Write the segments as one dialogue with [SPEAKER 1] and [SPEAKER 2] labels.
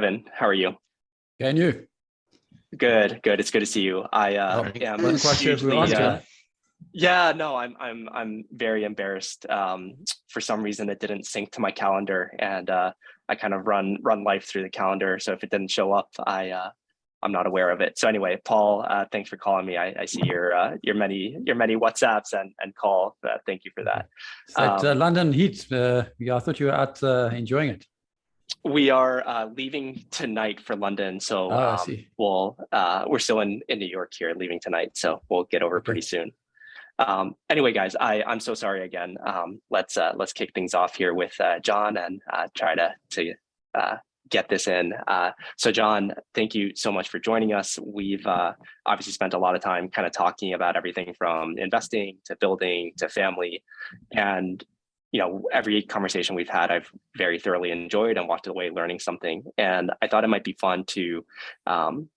[SPEAKER 1] Evan, how are you?
[SPEAKER 2] Can you?
[SPEAKER 1] Good, good. It's good to see you. I am
[SPEAKER 2] Wasn't quite sure if we were on
[SPEAKER 1] hugely
[SPEAKER 2] today.
[SPEAKER 1] yeah, no, I'm very embarrassed. For some reason it didn't sync to my calendar and I kind of run life through the calendar. So if it didn't show up, I'm not aware of it. So anyway, Paul, thanks for calling me. I see your many WhatsApps and call. Thank you for that.
[SPEAKER 2] It's that London heat. Yeah, I thought you were out enjoying it.
[SPEAKER 1] We are leaving tonight for London, so
[SPEAKER 2] Oh, I see.
[SPEAKER 1] we're still in New York here, leaving tonight, so we'll get over pretty
[SPEAKER 2] Okay.
[SPEAKER 1] soon. Anyway, guys, I'm so sorry again. Let's kick things off here with John and try to uh, get this in. So John, thank you so much for joining us. We've obviously spent a lot of time kind of talking about everything from investing to building to family, and every conversation we've had, I've very thoroughly enjoyed and walked away learning something. And I thought it might be fun to, kind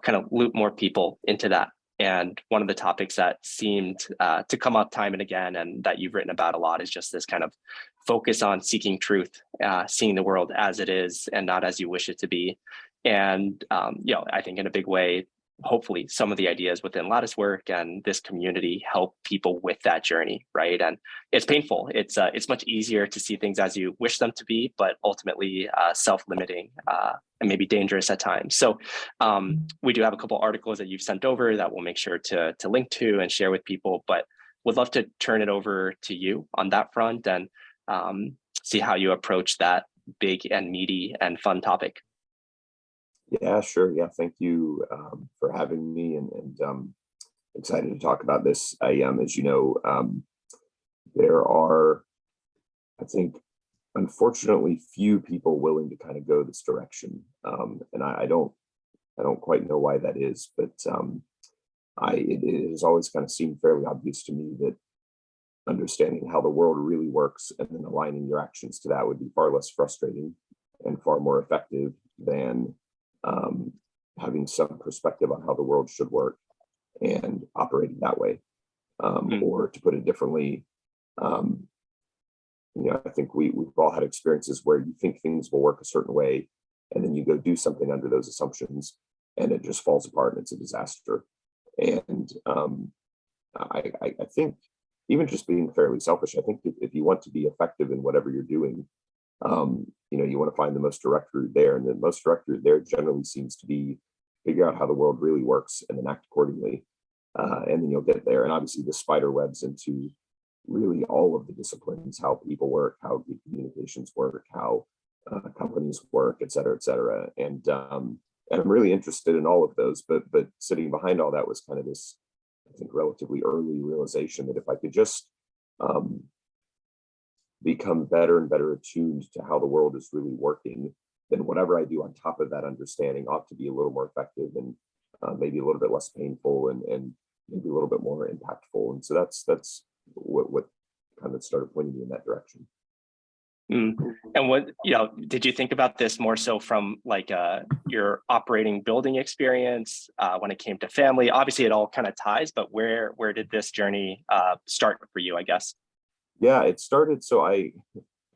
[SPEAKER 1] of loop more people into that. And one of the topics that seemed to come up time and again, and that you've written about a lot, is just this kind of focus on seeking truth, seeing the world as it is and not as you wish it to be. And I think in a big way, hopefully some of the ideas within Lattice work and this community help people with that journey, right? And it's painful. It's much easier to see things as you wish them to be, but ultimately self-limiting and maybe dangerous at times. So we do have a couple articles that you've sent over that we'll make sure to link to and share with people, but would love to turn it over to you on that front and see how you approach that big and meaty and fun topic.
[SPEAKER 3] Yeah, sure. Yeah, thank you for having me, and excited to talk about this. As you know, there are, I think, unfortunately, few people willing to kind of go this direction, and I don't quite know why that is, but it has always kind of seemed fairly obvious to me that understanding how the world really works and then aligning your actions to that would be far less frustrating and far more effective than having some perspective on how the world should work and operating that way. Or to put it differently, I think we've all had experiences where you think things will work a certain way, and then you go do something under those assumptions, and it just falls apart and it's a disaster. And I think, even just being fairly selfish, I think if you want to be effective in whatever you're doing, you want to find the most direct route there, and the most direct route there generally seems to be figure out how the world really works and then act accordingly, and then you'll get there. And obviously, the spider webs into really all of the disciplines: how people work, how communications work, how companies work, et cetera, et cetera. And I'm really interested in all of those. But sitting behind all that was kind of this, I think, relatively early realization that if I could just become better and better attuned to how the world is really working, then whatever I do on top of that understanding ought to be a little more effective and maybe a little bit less painful and maybe a little bit more impactful. And so that's what kind of started pointing me in that direction.
[SPEAKER 1] And what, did you think about this more so from like your operating building experience when it came to family? Obviously it all kind of ties, but where did this journey start for you, I guess?
[SPEAKER 3] Yeah, it started. So I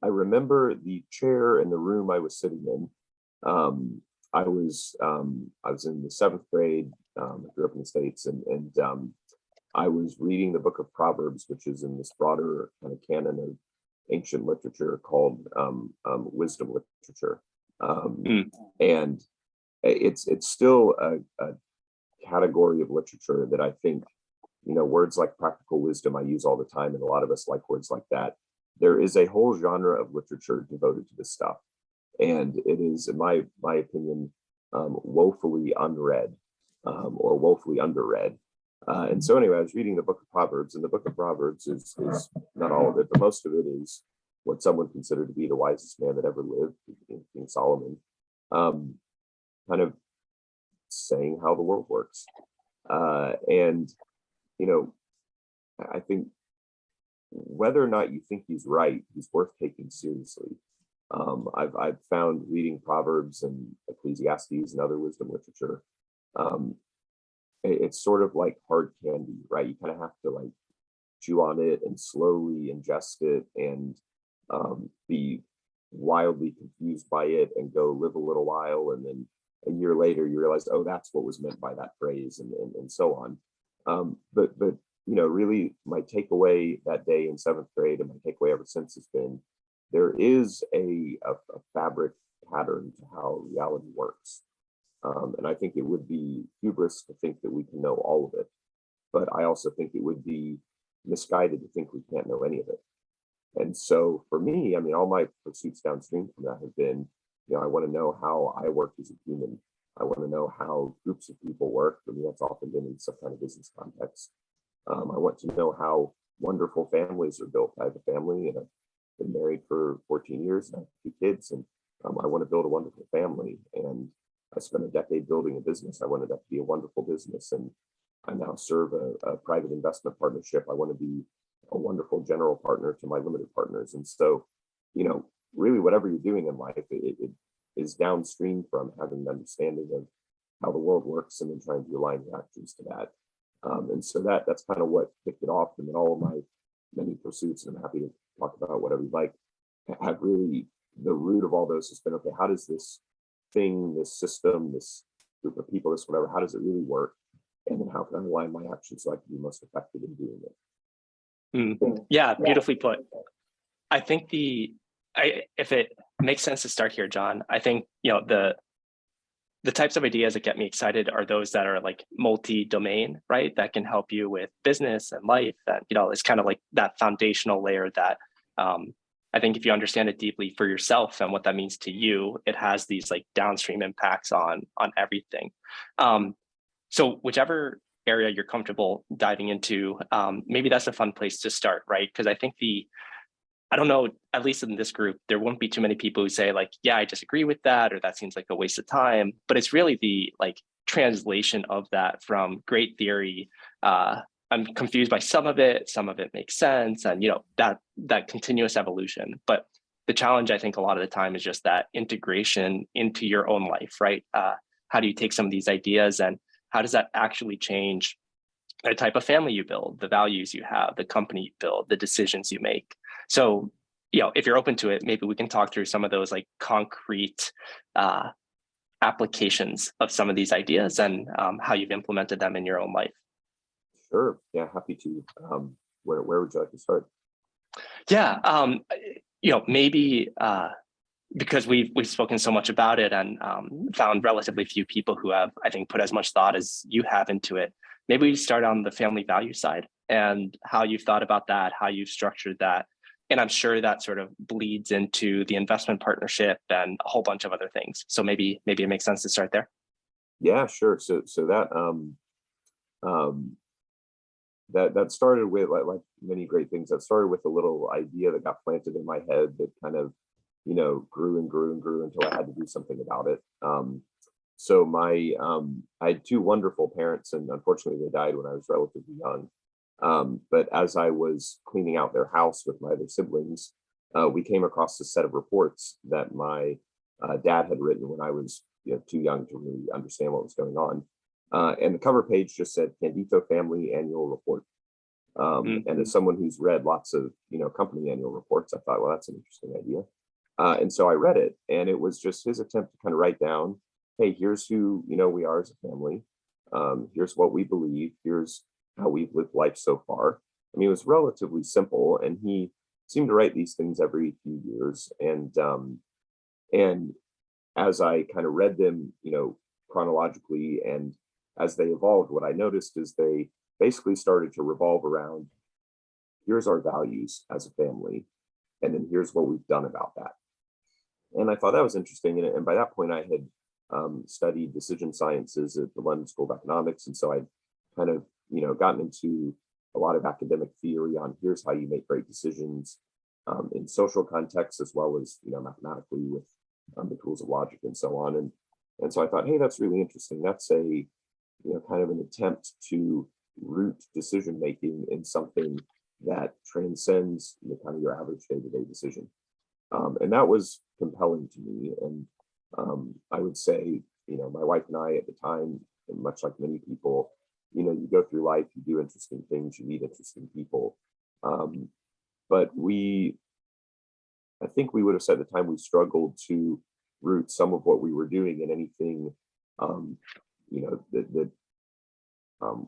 [SPEAKER 3] remember the chair in the room I was sitting in. I was in the seventh grade. I grew up in the States, and I was reading the book of Proverbs, which is in this broader kind of canon of ancient literature called wisdom literature, and it's still a category of literature that I think, words like practical wisdom I use all the time, and a lot of us like words like that. There is a whole genre of literature devoted to this stuff, and it is, in my opinion, woefully unread or woefully underread. And so anyway, I was reading the book of Proverbs, and the book of Proverbs is not all of it, but most of it is what some would consider to be the wisest man that ever lived, King Solomon, kind of saying how the world works. And I think whether or not you think he's right, he's worth taking seriously. I've found reading Proverbs and Ecclesiastes and other wisdom literature, it's sort of like hard candy, right? You kind of have to like chew on it and slowly ingest it and be wildly confused by it and go live a little while, and then a year later you realize, oh, that's what was meant by that phrase, and so on. But really, my takeaway that day in seventh grade, and my takeaway ever since, has been there is a fabric pattern to how reality works. And I think it would be hubris to think that we can know all of it. But I also think it would be misguided to think we can't know any of it. And so for me, I mean, all my pursuits downstream from that have been, I want to know how I work as a human. I want to know how groups of people work. For me, that's often been in some kind of business context. I want to know how wonderful families are built. I have a family, and I've been married for 14 years, and I have 2 kids, and I want to build a wonderful family. And I spent a decade building a business. I wanted that to be a wonderful business, and I now serve a private investment partnership. I want to be a wonderful general partner to my limited partners. And so, really whatever you're doing in life, it is downstream from having an understanding of how the world works and then trying to align your actions to that. And so that's kind of what kicked it off. And then all of my many pursuits, and I'm happy to talk about whatever you like, have really, the root of all those has been, okay, how does this thing, this system, this group of people, this whatever, how does it really work? And then how can I align my actions so I can be most effective in doing it?
[SPEAKER 1] Yeah, beautifully put. I think if it makes sense to start here, John, I think, the types of ideas that get me excited are those that are like multi-domain, right? That can help you with business and life. And, it's kind of like that foundational layer that I think if you understand it deeply for yourself and what that means to you, it has these like downstream impacts on everything. So whichever area you're comfortable diving into, maybe that's a fun place to start, right? Because I think I don't know, at least in this group, there won't be too many people who say like, yeah, I disagree with that, or that seems like a waste of time. But it's really the like translation of that from great theory. I'm confused by some of it makes sense. And, that continuous evolution. But the challenge, I think a lot of the time is just that integration into your own life, right? How do you take some of these ideas and how does that actually change the type of family you build, the values you have, the company you build, the decisions you make? So, if you're open to it, maybe we can talk through some of those like concrete applications of some of these ideas and how you've implemented them in your own life.
[SPEAKER 3] Sure. Yeah, happy to. Where would you like to start?
[SPEAKER 1] Yeah, maybe because we've spoken so much about it and found relatively few people who have, I think, put as much thought as you have into it. Maybe we start on the family value side and how you've thought about that, how you've structured that. And I'm sure that sort of bleeds into the investment partnership and a whole bunch of other things. So maybe it makes sense to start there.
[SPEAKER 3] Yeah, sure. So that that started with like many great things. That started with a little idea that got planted in my head that kind of grew and grew and grew until I had to do something about it. So I had 2 wonderful parents, and unfortunately they died when I was relatively young. But as I was cleaning out their house with my other siblings, we came across a set of reports that my dad had written when I was too young to really understand what was going on. And the cover page just said Candeto Family Annual Report. And as someone who's read lots of company annual reports, I thought, well, that's an interesting idea. And so I read it, and it was just his attempt to kind of write down, hey, here's who we are as a family. Here's what we believe. Here's how we've lived life so far. I mean, it was relatively simple, and he seemed to write these things every few years. And as I kind of read them, chronologically, and as they evolved, what I noticed is they basically started to revolve around, here's our values as a family, and then here's what we've done about that. And I thought that was interesting. And by that point, I had studied decision sciences at the London School of Economics. And so I'd kind of, gotten into a lot of academic theory on here's how you make great decisions in social contexts, as well as, mathematically with the tools of logic and so on. And so I thought, hey, that's really interesting. That's a, kind of an attempt to root decision making in something that transcends kind of your average day-to-day decision. And that was compelling to me. And I would say, my wife and I at the time, and much like many people, you go through life, you do interesting things, you meet interesting people. But we I think we would have said at the time we struggled to root some of what we were doing in anything, that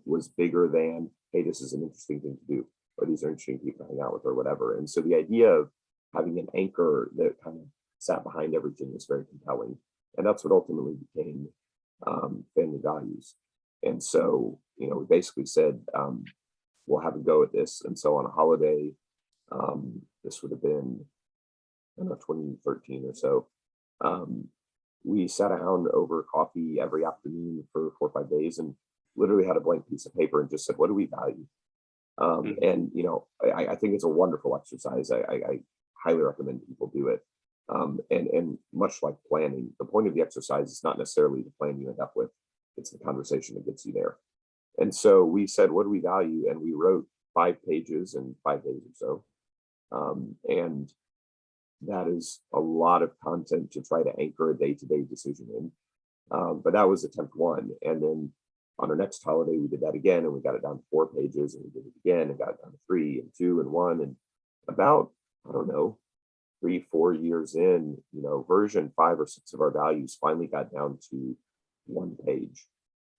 [SPEAKER 3] was bigger than, hey, this is an interesting thing to do, or these are interesting people to hang out with, or whatever. And so the idea of having an anchor that kind of sat behind everything was very compelling. And that's what ultimately became family values. And so, we basically said, we'll have a go at this. And so on a holiday, this would have been, I don't know, 2013 or so, we sat down over coffee every afternoon for 4 or 5 days and literally had a blank piece of paper and just said, what do we value? And, I think it's a wonderful exercise. I highly recommend people do it. And much like planning, the point of the exercise is not necessarily the plan you end up with. It's the conversation that gets you there. And so we said, what do we value? And we wrote 5 pages in 5 days or so. And that is a lot of content to try to anchor a day-to-day decision in. But that was attempt 1. And then on our next holiday, we did that again, and we got it down to 4 pages, and we did it again and got it down to 3 and 2 and 1. And about, I don't know, 3-4 years in, version 5 or 6 of our values finally got down to 1 page.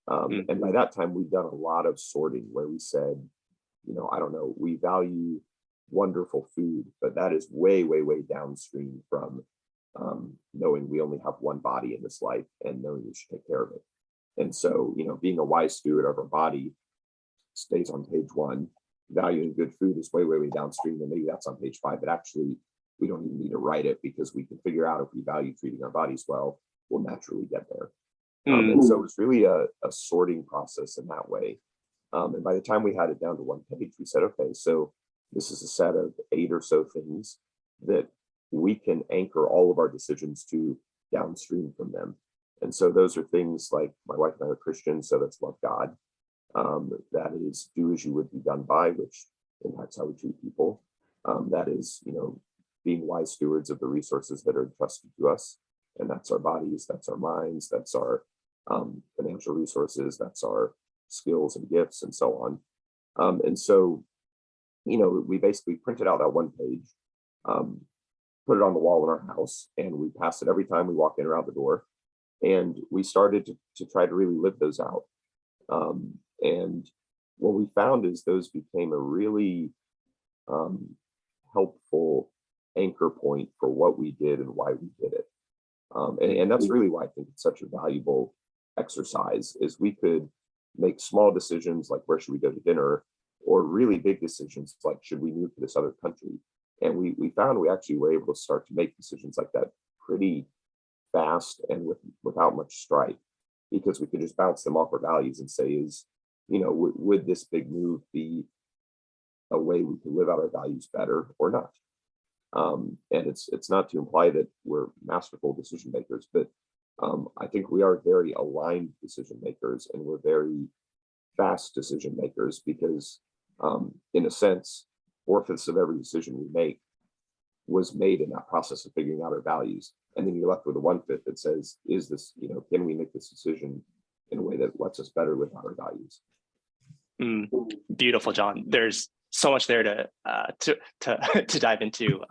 [SPEAKER 3] And by that time, we'd done a lot of sorting where we said, I don't know, we value wonderful food, but that is way, way, way downstream from knowing we only have one body in this life and knowing we should take care of it. And so, being a wise steward of our body stays on page 1. Valuing good food is way, way, way downstream, and maybe that's on page 5, but actually we don't even need to write it because we can figure out if we value treating our bodies well, we'll naturally get there. And so it's really a sorting process in that way. And by the time we had it down to 1 page, we said, okay, so this is a set of 8 or so things that we can anchor all of our decisions to downstream from them. And so those are things like, my wife and I are Christians, so that's love God. That is do as you would be done by, which impacts how we treat people. That is, being wise stewards of the resources that are entrusted to us. And that's our bodies, that's our minds, that's our financial resources, that's our skills and gifts, and so on. And so, we basically printed out that 1 page, put it on the wall in our house, and we pass it every time we walk in or out the door. And we started to try to really live those out. And what we found is those became a really helpful anchor point for what we did and why we did it. And that's really why I think it's such a valuable exercise, is we could make small decisions like, where should we go to dinner, or really big decisions like, should we move to this other country? And we found we actually were able to start to make decisions like that pretty fast and without much strife, because we could just bounce them off our values and say, would this big move be a way we could live out our values better or not? And it's not to imply that we're masterful decision makers, but I think we are very aligned decision makers, and we're very fast decision makers because, in a sense, 4/5 of every decision we make was made in that process of figuring out our values. And then you're left with a 1/5 that says, is this, can we make this decision in a way that lets us better live out our values?
[SPEAKER 1] Beautiful, John. There's so much there to dive into.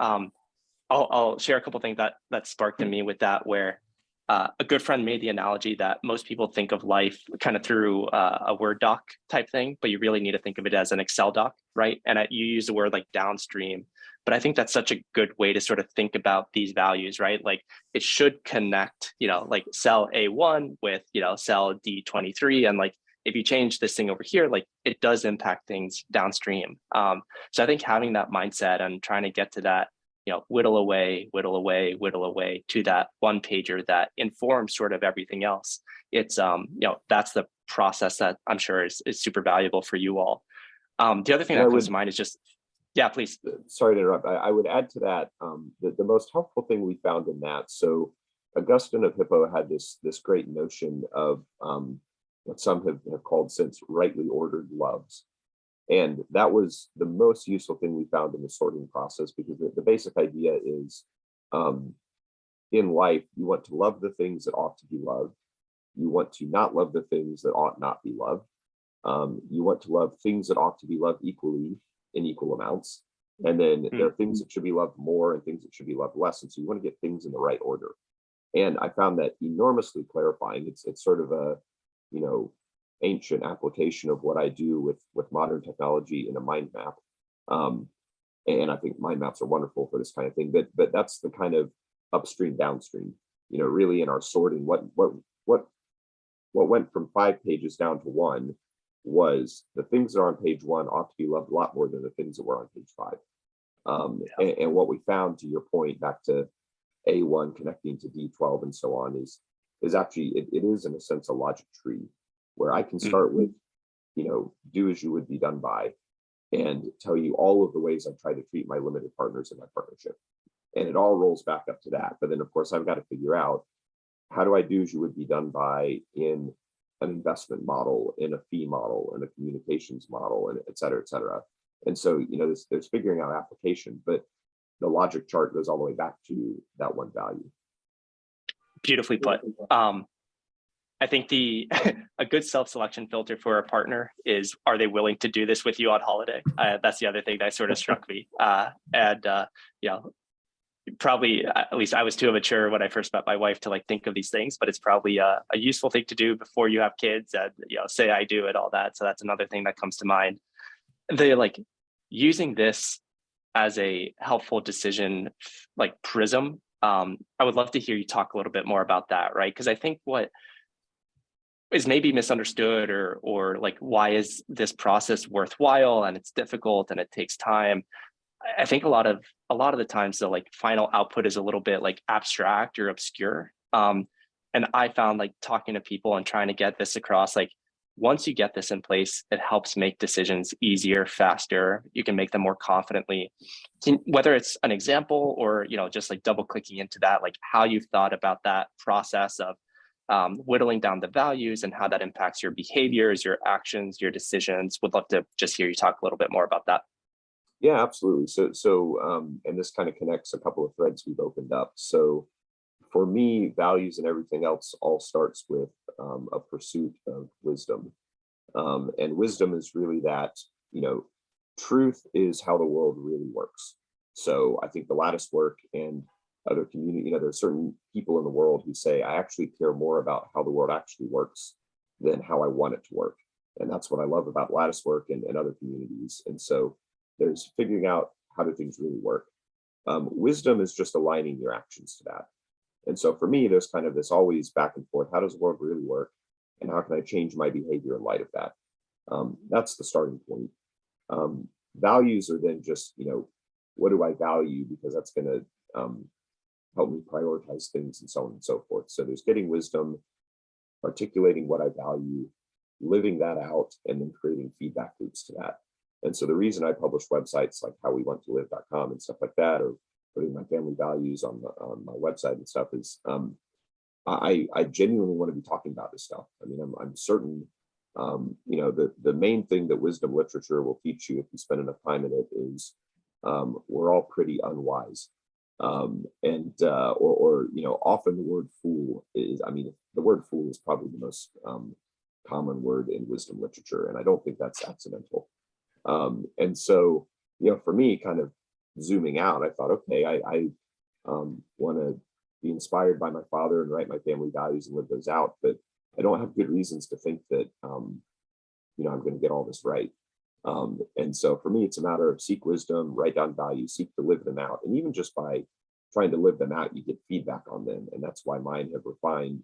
[SPEAKER 1] I'll share a couple things that sparked in me with that, where a good friend made the analogy that most people think of life kind of through a Word doc type thing, but you really need to think of it as an Excel doc, right? And you use the word like downstream, but I think that's such a good way to sort of think about these values, right? Like it should connect, like cell A1 with, cell D23, and like if you change this thing over here, like it does impact things downstream. So I think having that mindset and trying to get to that, whittle away to that 1 pager that informs sort of everything else. It's, that's the process that I'm sure is super valuable for you all. The other thing that comes to mind is just, yeah, please.
[SPEAKER 3] Sorry to interrupt. I would add to that, the most helpful thing we found in that. So Augustine of Hippo had this great notion of what some have called since rightly ordered loves. And that was the most useful thing we found in the sorting process, because the basic idea is, in life, you want to love the things that ought to be loved. You want to not love the things that ought not be loved. You want to love things that ought to be loved equally in equal amounts. And then there are things that should be loved more and things that should be loved less. And so you want to get things in the right order. And I found that enormously clarifying. It's sort of a, you know, ancient application of what I do with modern technology in a mind map. And I think mind maps are wonderful for this kind of thing. But that's the kind of upstream, downstream, you know, really in our sorting, what went from 5 pages down to 1 was the things that are on page 1 ought to be loved a lot more than the things that were on page 5. And what we found, to your point, back to A1 connecting to D12 and so on, is actually, it is in a sense a logic tree where I can start with, you know, do as you would be done by, and tell you all of the ways I try to treat my limited partners in my partnership. And it all rolls back up to that. But then of course I've got to figure out, how do I do as you would be done by in an investment model, in a fee model, in a communications model, and et cetera, et cetera. And so, you know, there's figuring out application, but the logic chart goes all the way back to that one value.
[SPEAKER 1] Beautifully put. I think a good self-selection filter for a partner is, are they willing to do this with you on holiday? That's the other thing that sort of struck me. You know, probably, at least I was too immature when I first met my wife to like think of these things, but it's probably a useful thing to do before you have kids, and, you know, say I do and all that. So that's another thing that comes to mind. They're like using this as a helpful decision, like prism. I would love to hear you talk a little bit more about that, right? Because I think what is maybe misunderstood, or like, why is this process worthwhile, and it's difficult and it takes time. I think a lot of the times the like final output is a little bit like abstract or obscure. And I found, like, talking to people and trying to get this across, like, once you get this in place, it helps make decisions easier, faster. You can make them more confidently. Whether it's an example or, you know, just like double clicking into that, like how you've thought about that process of whittling down the values and how that impacts your behaviors, your actions, your decisions. Would love to just hear you talk a little bit more about that.
[SPEAKER 3] Yeah, absolutely. And this kind of connects a couple of threads we've opened up. So for me, values and everything else all starts with a pursuit of wisdom. And wisdom is really that, you know, truth is how the world really works. So I think the lattice work and other community, you know, there are certain people in the world who say, I actually care more about how the world actually works than how I want it to work. And that's what I love about lattice work and other communities. And so there's figuring out how do things really work. Wisdom is just aligning your actions to that. And so for me, there's kind of this always back and forth. How does the world really work? And how can I change my behavior in light of that? That's the starting point. Values are then just, you know, what do I value? Because that's going to help me prioritize things and so on and so forth. So there's getting wisdom, articulating what I value, living that out, and then creating feedback loops to that. And so the reason I publish websites like howwewantolive.com and stuff like that, or putting my family values on my website and stuff, is I genuinely want to be talking about this stuff. I mean, I'm certain, you know, the main thing that wisdom literature will teach you if you spend enough time in it is we're all pretty unwise. Or you know, often the word fool is, I mean, the word fool is probably the most common word in wisdom literature, and I don't think that's accidental. And so, you know, for me, kind of zooming out, I thought, okay, I want to be inspired by my father and write my family values and live those out, but I don't have good reasons to think that, you know, I'm going to get all this right. And so for me, it's a matter of seek wisdom, write down values, seek to live them out. And even just by trying to live them out, you get feedback on them. And that's why mine have refined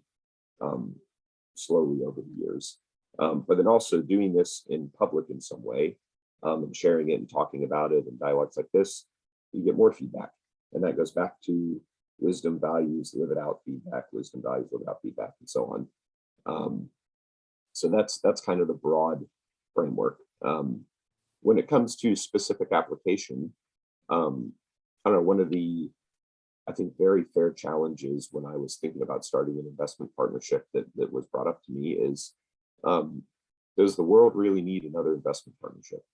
[SPEAKER 3] slowly over the years. But then also doing this in public in some way, and sharing it and talking about it and dialogues like this, you get more feedback. And that goes back to wisdom, values, live it out, feedback, wisdom, values, live it out, feedback, and so on. So that's kind of the broad framework. When it comes to specific application, I don't know, one of the, I think, very fair challenges when I was thinking about starting an investment partnership that was brought up to me is, does the world really need another investment partnership?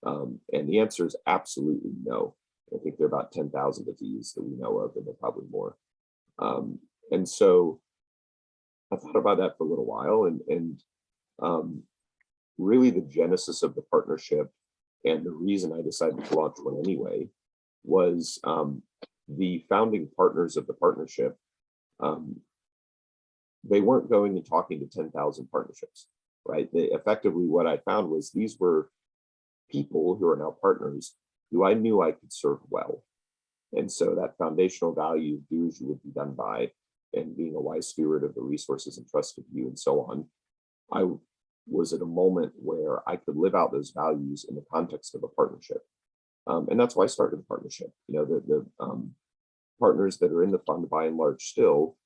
[SPEAKER 3] And the answer is absolutely no. I think there are about 10,000 of these that we know of, and there are probably more. And so I thought about that for a little while, and really the genesis of the partnership and the reason I decided to launch one anyway was the founding partners of the partnership. They weren't going and talking to 10,000 partnerships, right? Effectively, what I found was these were people who are now partners who I knew I could serve well. And so that foundational value, do as you would be done by, and being a wise steward of the resources entrusted to you and so on, I was at a moment where I could live out those values in the context of a partnership. And that's why I started the partnership. You know, the partners that are in the fund by and large still,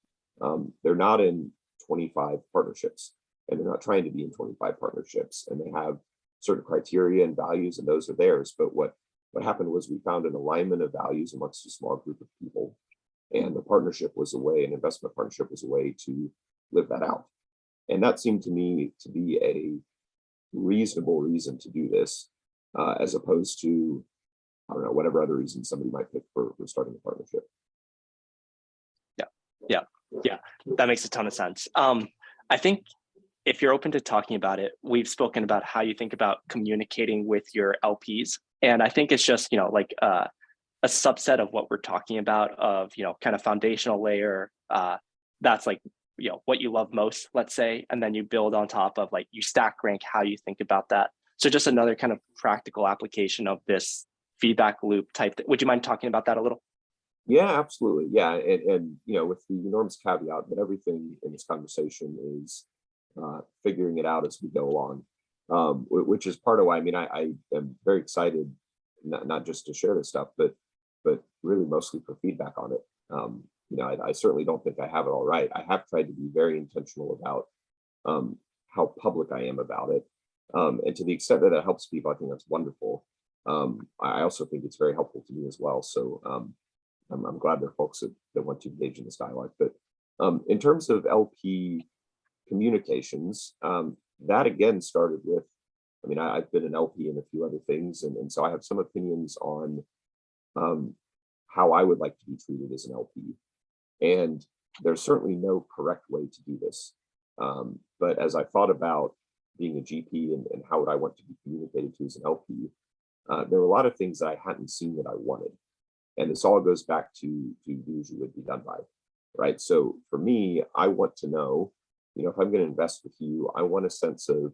[SPEAKER 3] they're not in 25 partnerships, and they're not trying to be in 25 partnerships, and they have certain criteria and values, and those are theirs. But what happened was we found an alignment of values amongst a small group of people, and the partnership was a way, an investment partnership was a way to live that out. And that seemed to me to be a reasonable reason to do this, as opposed to, I don't know, whatever other reason somebody might pick for starting a partnership.
[SPEAKER 1] Yeah, that makes a ton of sense. I think if you're open to talking about it, we've spoken about how you think about communicating with your LPs. And I think it's just, like a subset of what we're talking about of, kind of foundational layer. That's like, what you love most, let's say, and then you build on top of, like, you stack rank how you think about that. So just another kind of practical application of this feedback loop type. Would you mind talking about that a little?
[SPEAKER 3] Yeah, absolutely. Yeah. And with the enormous caveat that everything in this conversation is figuring it out as we go along, which is part of why, I am very excited, not just to share this stuff, but really mostly for feedback on it. I certainly don't think I have it all right. I have tried to be very intentional about how public I am about it. And to the extent that helps people, I think that's wonderful. I also think it's very helpful to me as well. So I'm glad there are folks that want to engage in this dialogue. But in terms of LP communications, that again started with, I've been an LP in a few other things. And so I have some opinions on how I would like to be treated as an LP. And there's certainly no correct way to do this. But as I thought about being a GP and how would I want to be communicated to as an LP, there were a lot of things that I hadn't seen that I wanted. And this all goes back to do as you would be done by, right? So for me, I want to know, if I'm going to invest with you, I want a sense of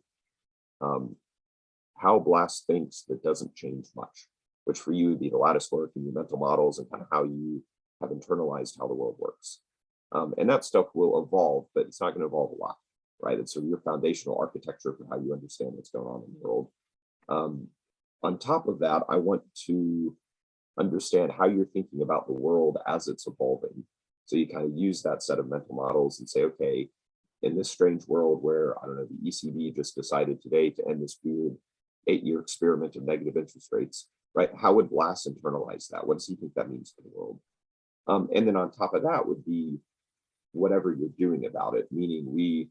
[SPEAKER 3] how Blast thinks that doesn't change much, which for you would be the lattice work and your mental models and kind of how you have internalized how the world works. And that stuff will evolve, but it's not going to evolve a lot, right? It's sort of your foundational architecture for how you understand what's going on in the world. On top of that, I want to understand how you're thinking about the world as it's evolving. So you kind of use that set of mental models and say, okay, in this strange world where, I don't know, the ECB just decided today to end this weird 8-year experiment of negative interest rates, right? How would Blas internalize that? What does he think that means for the world? And then on top of that would be whatever you're doing about it, meaning we,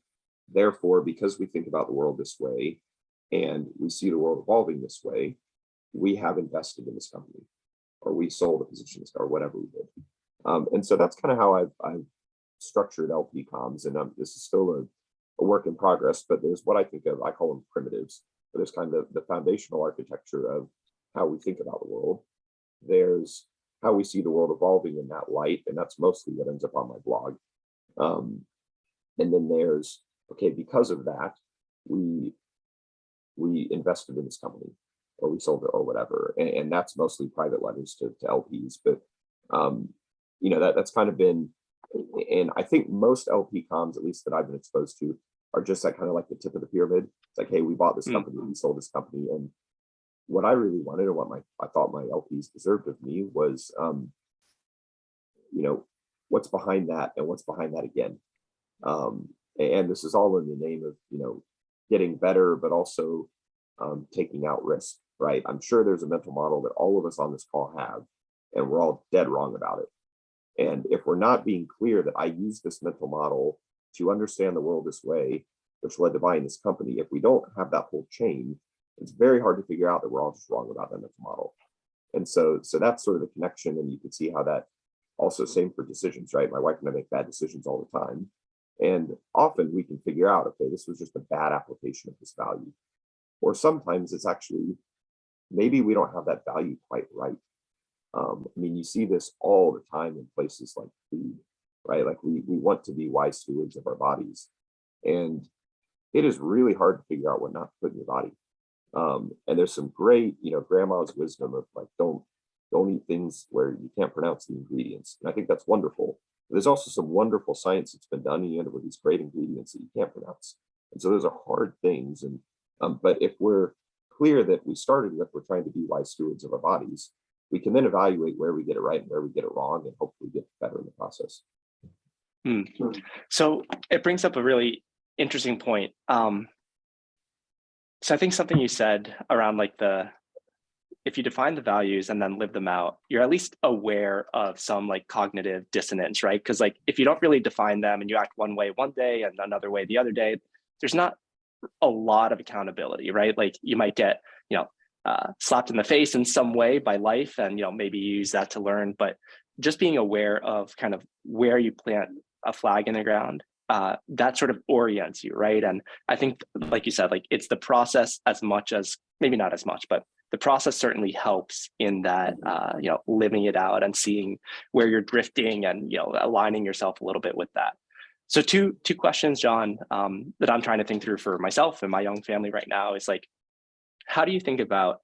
[SPEAKER 3] therefore, because we think about the world this way and we see the world evolving this way, we have invested in this company, or we sold a position or whatever we did. And so that's kind of how I've structured LP comms. And this is still a work in progress, but there's what I think of, I call them primitives. But there's kind of the foundational architecture of how we think about the world. There's how we see the world evolving in that light, and that's mostly what ends up on my blog. And then there's, okay, because of that, we invested in this company, or we sold it, or whatever, and that's mostly private letters to LPs. But that's kind of been, and I think most LP comms, at least that I've been exposed to, are just that kind of like the tip of the pyramid. It's like, hey, we bought this company, we sold this company, and what I really wanted, or what I thought my LPs deserved of me was, what's behind that, and what's behind that again. And this is all in the name of, getting better, but also taking out risk, right? I'm sure there's a mental model that all of us on this call have, and we're all dead wrong about it. And if we're not being clear that I use this mental model to understand the world this way, which led to buying this company, if we don't have that whole chain, it's very hard to figure out that we're all just wrong about that mental model. And so that's sort of the connection. And you can see how that also, same for decisions, right? My wife and I make bad decisions all the time. And often we can figure out, okay, this was just a bad application of this value. Or sometimes it's actually maybe we don't have that value quite right. I mean, you see this all the time in places like food, right? Like we want to be wise stewards of our bodies, and it is really hard to figure out what not to put in your body. And there's some great, grandma's wisdom of like, don't eat things where you can't pronounce the ingredients. And I think that's wonderful. But there's also some wonderful science that's been done, and you end up with these great ingredients that you can't pronounce. And so those are hard things. And but if we're clear that we started with, we're trying to be wise stewards of our bodies, we can then evaluate where we get it right and where we get it wrong, and hopefully get better in the process.
[SPEAKER 1] So it brings up a really interesting point. So I think something you said around like if you define the values and then live them out, you're at least aware of some like cognitive dissonance, right? Because like if you don't really define them and you act one way one day and another way the other day, there's not a lot of accountability, right? Like you might get, slapped in the face in some way by life, and maybe you use that to learn. But just being aware of kind of where you plant a flag in the ground, that sort of orients you, right? And I think, like you said, like it's the process as much as, maybe not as much, but the process certainly helps in that, living it out and seeing where you're drifting and, aligning yourself a little bit with that. So two questions, John, that I'm trying to think through for myself and my young family right now is like, how do you think about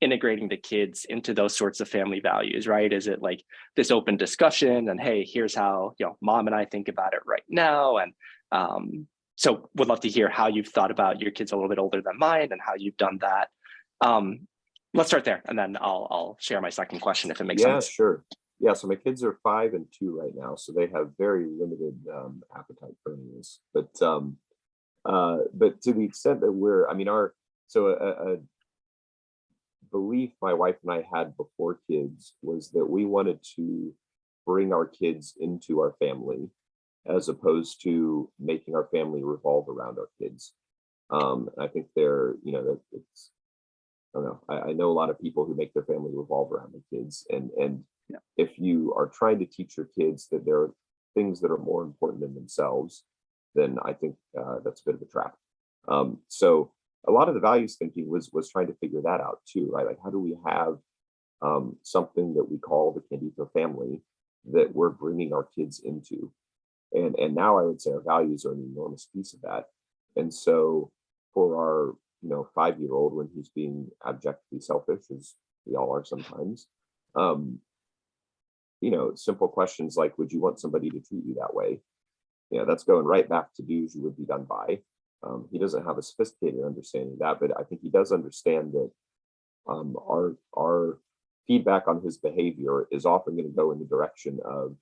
[SPEAKER 1] integrating the kids into those sorts of family values, right? Is it like this open discussion and, hey, here's how, mom and I think about it right now. And so would love to hear how you've thought about your kids a little bit older than mine and how you've done that. Let's start there, and then I'll share my second question if it makes sense.
[SPEAKER 3] Yeah, sure. Yeah, so my kids are 5 and 2 right now, so they have very limited appetite for any of this. But to the extent that a belief my wife and I had before kids was that we wanted to bring our kids into our family, as opposed to making our family revolve around our kids. I think it's, I don't know. I know a lot of people who make their family revolve around their kids, and
[SPEAKER 1] Yeah.
[SPEAKER 3] if you are trying to teach your kids that there are things that are more important than themselves, then I think that's a bit of a trap. So a lot of the values thinking was trying to figure that out too, right? Like, how do we have something that we call the Candeto family that we're bringing our kids into? And now I would say our values are an enormous piece of that. And so for our 5-year-old, when he's being abjectly selfish, as we all are sometimes, simple questions like, would you want somebody to treat you that way? That's going right back to do as you would be done by. He doesn't have a sophisticated understanding of that, but I think he does understand that our feedback on his behavior is often going to go in the direction of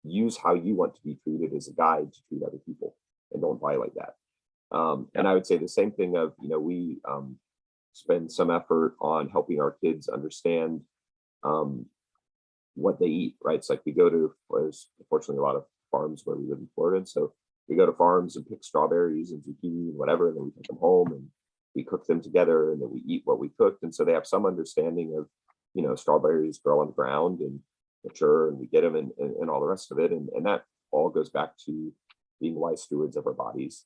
[SPEAKER 3] use how you want to be treated as a guide to treat other people, and don't violate that. And I would say the same thing of, we spend some effort on helping our kids understand what they eat, right? It's like there's fortunately a lot of farms where we live in Florida. And so we go to farms and pick strawberries and zucchini and whatever, and then we take them home and we cook them together, and then we eat what we cooked. And so they have some understanding of, strawberries grow on the ground and mature, and we get them, and all the rest of it. And that all goes back to being wise stewards of our bodies.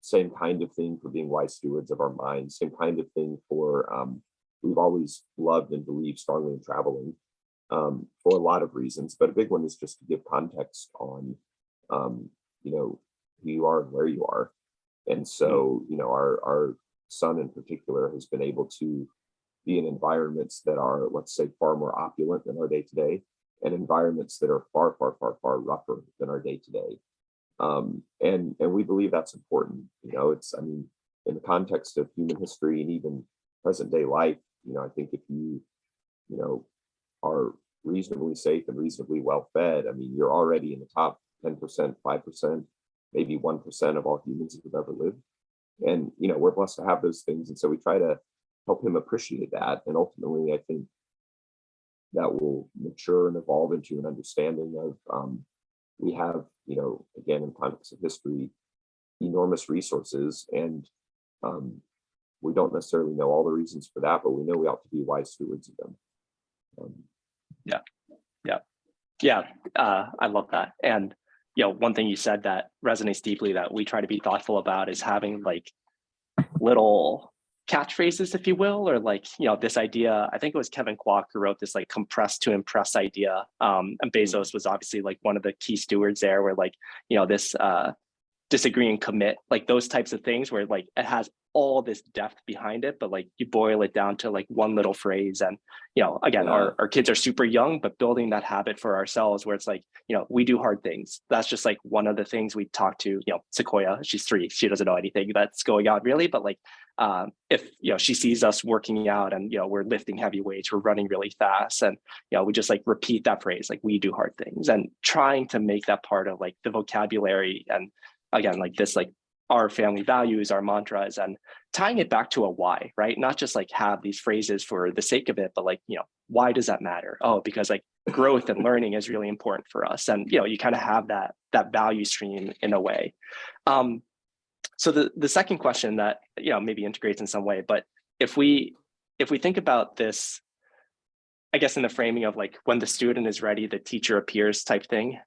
[SPEAKER 3] Same kind of thing for being wise stewards of our minds. Same kind of thing for we've always loved and believed strongly in traveling for a lot of reasons, but a big one is just to give context on who you are and where you are. And so our son in particular has been able to be in environments that are, let's say, far more opulent than our day-to-day, and environments that are far, far, far, far rougher than our day-to-day. And we believe that's important. In the context of human history and even present day life, I think if you are reasonably safe and reasonably well fed, you're already in the top 10%, 5%, maybe 1% of all humans that have ever lived. And we're blessed to have those things, and so we try to help him appreciate that. And ultimately, I think that will mature and evolve into an understanding of we have, again, in context of history, enormous resources, and we don't necessarily know all the reasons for that, but we know we ought to be wise stewards of them.
[SPEAKER 1] I love that. And one thing you said that resonates deeply that we try to be thoughtful about is having like little catchphrases, if you will, or like, this idea. I think it was Kevin Kwok who wrote this like compress to impress idea. And Bezos was obviously like one of the key stewards there, where like, this disagree and commit, like those types of things where like it has all this depth behind it, but like you boil it down to like one little phrase. And again, our kids are super young, but building that habit for ourselves where it's like, we do hard things. That's just like one of the things we talk to, Sequoia, she's 3, she doesn't know anything that's going on really, but like if she sees us working out and we're lifting heavy weights, we're running really fast, and we just like repeat that phrase, like we do hard things, and trying to make that part of like the vocabulary. And again, like this, like our family values, our mantras, and tying it back to a why, right? Not just like have these phrases for the sake of it, but like, why does that matter? Oh, because like growth and learning is really important for us. And, you kind of have that value stream in a way. So the second question that, maybe integrates in some way, but if we think about this, I guess in the framing of like when the student is ready, the teacher appears type thing.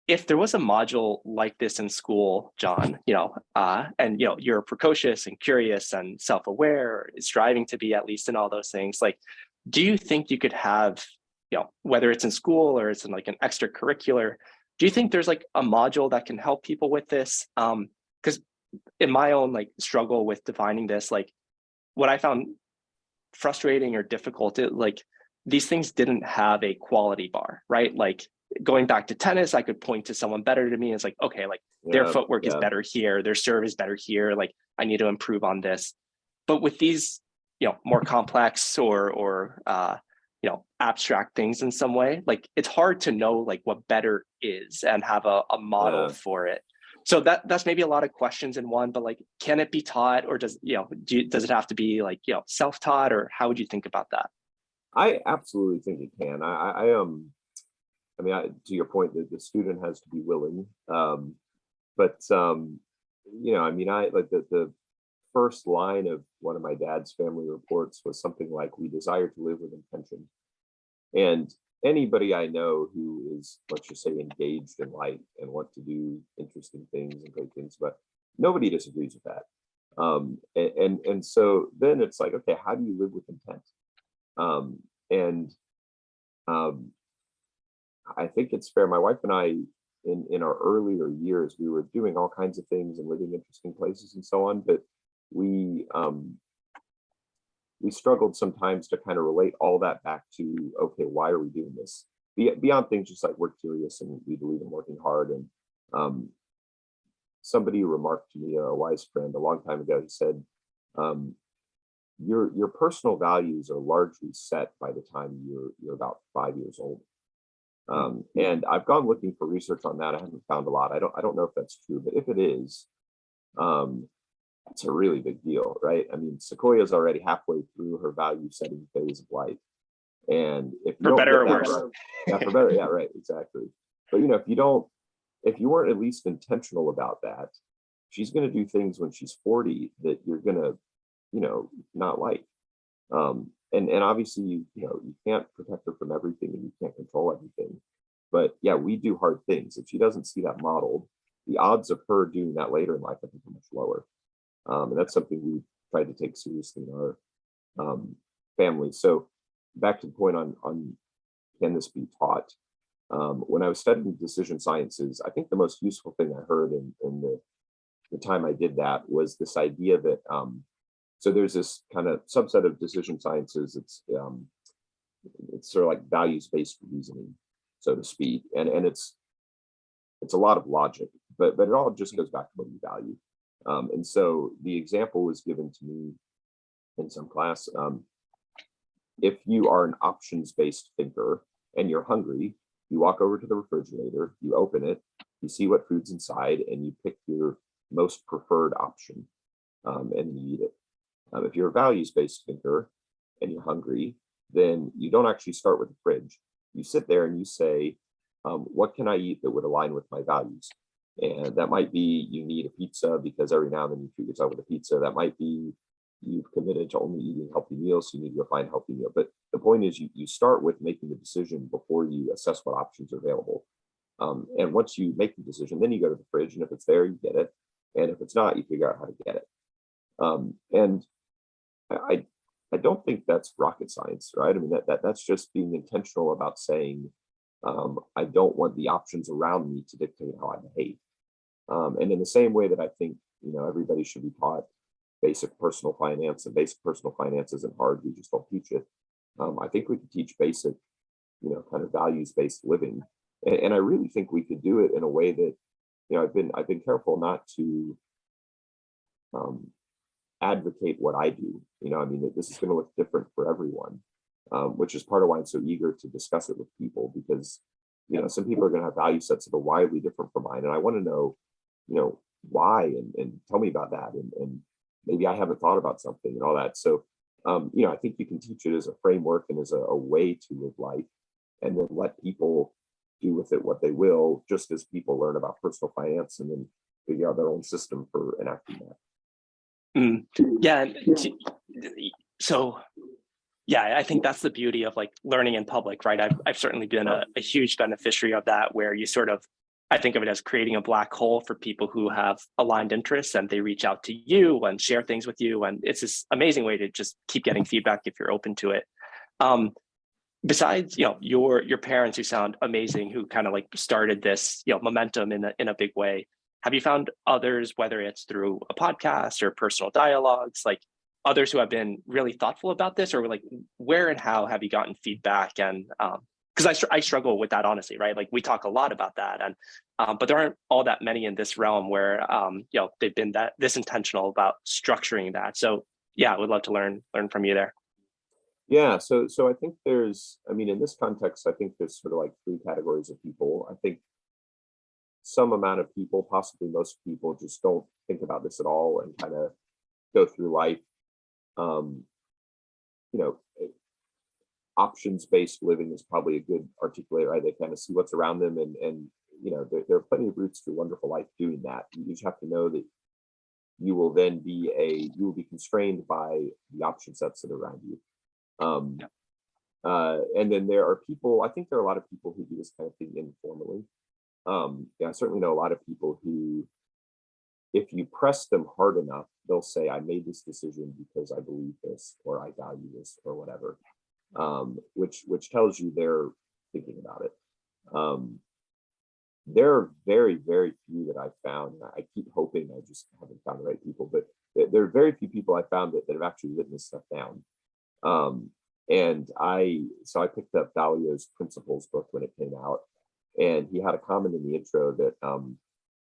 [SPEAKER 1] If there was a module like this in school, John, and you're precocious and curious and self-aware, striving to be at least in all those things, like, do you think you could have, whether it's in school or it's in like an extracurricular, do you think there's like a module that can help people with this? Because in my own like struggle with defining this, like what I found frustrating or difficult, like these things didn't have a quality bar, right? Like going back to tennis, I could point to someone better to me. It's like, okay, like their footwork is better here, their serve is better here. Like I need to improve on this. But with these, more complex or abstract things in some way, like it's hard to know like what better is and have a model for it. So that's maybe a lot of questions in one, but like, can it be taught, or does it have to be like, self-taught, or how would you think about that?
[SPEAKER 3] I absolutely think it can. I mean, to your point, that the student has to be willing. But I mean, I like the first line of one of my dad's family reports was something like, "We desire to live with intention." And anybody I know who is, let's just say, engaged in life and want to do interesting things and great things, but nobody disagrees with that. And so then it's like, okay, how do you live with intent? And I think it's fair. My wife and I, in our earlier years, we were doing all kinds of things and living interesting places and so on, but we struggled sometimes to kind of relate all that back to, okay, why are we doing this? Beyond things just like we're curious and we believe in working hard. And somebody remarked to me, a wise friend, a long time ago, he said, your personal values are largely set by the time you're about 5 years old. And I've gone looking for research on that. I haven't found a lot. I don't know if that's true, but if it is, it's a really big deal, right? I mean, Sequoia's already halfway through her value setting phase of life. And if you
[SPEAKER 1] for better or worse.
[SPEAKER 3] Right, yeah, for better, yeah, right, exactly. But if you weren't at least intentional about that, she's going to do things when she's 40 that you're going to, not like. And obviously, you can't protect her from everything and you can't control everything. But yeah, we do hard things. If she doesn't see that modeled, the odds of her doing that later in life, I think, are much lower. And that's something we've tried to take seriously in our family. So back to the point on can this be taught? When I was studying decision sciences, I think the most useful thing I heard in the time I did that was this idea that so there's this kind of subset of decision sciences. It's sort of like values-based reasoning, so to speak, and it's a lot of logic, but it all just goes back to what you value. And so the example was given to me in some class. If you are an options-based thinker and you're hungry, you walk over to the refrigerator, you open it, you see what food's inside, and you pick your most preferred option, and you eat it. If you're a values-based thinker and you're hungry, then you don't actually start with the fridge. You sit there and you say, what can I eat that would align with my values? And that might be you need a pizza because every now and then you treat yourself with a pizza. That might be you've committed to only eating healthy meals, so you need to go find a healthy meal. But the point is you start with making the decision before you assess what options are available. And once you make the decision, then you go to the fridge, and if it's there, you get it. And if it's not, you figure out how to get it. And I I don't think that's rocket science, right? I mean, that's just being intentional about saying, I don't want the options around me to dictate how I behave. And in the same way that I think, everybody should be taught basic personal finance, and basic personal finance isn't hard, we just don't teach it. I think we could teach basic, kind of values-based living. And I really think we could do it in a way that, I've been careful not to um, advocate what I do. I mean, this is going to look different for everyone, which is part of why I'm so eager to discuss it with people, because, some people are going to have value sets that are wildly different from mine. And I want to know, why, and tell me about that. And maybe I haven't thought about something and all that. So, I think you can teach it as a framework and as a way to live life, and then let people do with it what they will, just as people learn about personal finance and then figure out their own system for enacting that.
[SPEAKER 1] Mm. Yeah. So yeah, I think that's the beauty of like learning in public, right? I've certainly been a huge beneficiary of that, where you sort of, I think of it as creating a black hole for people who have aligned interests, and they reach out to you and share things with you. And it's this amazing way to just keep getting feedback if you're open to it. Besides, your parents, who sound amazing, who kind of like started this, momentum in a big way, have you found others, whether it's through a podcast or personal dialogues, like others who have been really thoughtful about this, or like where and how have you gotten feedback? And because I struggle with that, honestly, right? Like we talk a lot about that, and but there aren't all that many in this realm where they've been this intentional about structuring that. So yeah, I would love to learn from you there.
[SPEAKER 3] Yeah, so I think I mean, in this context, I think there's sort of like three categories of people. I think some amount of people, possibly most people, just don't think about this at all and kind of go through life. Um, you know, Options-based living is probably a good articulator, right? They kind of see what's around them, and there are plenty of routes to a wonderful life doing that. You just have to know that you will be constrained by the option sets that are around you. Um, and then there are people, I think there are a lot of people who do this kind of thing informally. I certainly know a lot of people who, if you press them hard enough, they'll say, I made this decision because I believe this, or I value this, or whatever, which tells you they're thinking about it. There are very, very few that I've found. And I keep hoping I just haven't found the right people, but there are very few people I found that have actually written this stuff down. And so I picked up Valio's Principles book when it came out, and he had a comment in the intro that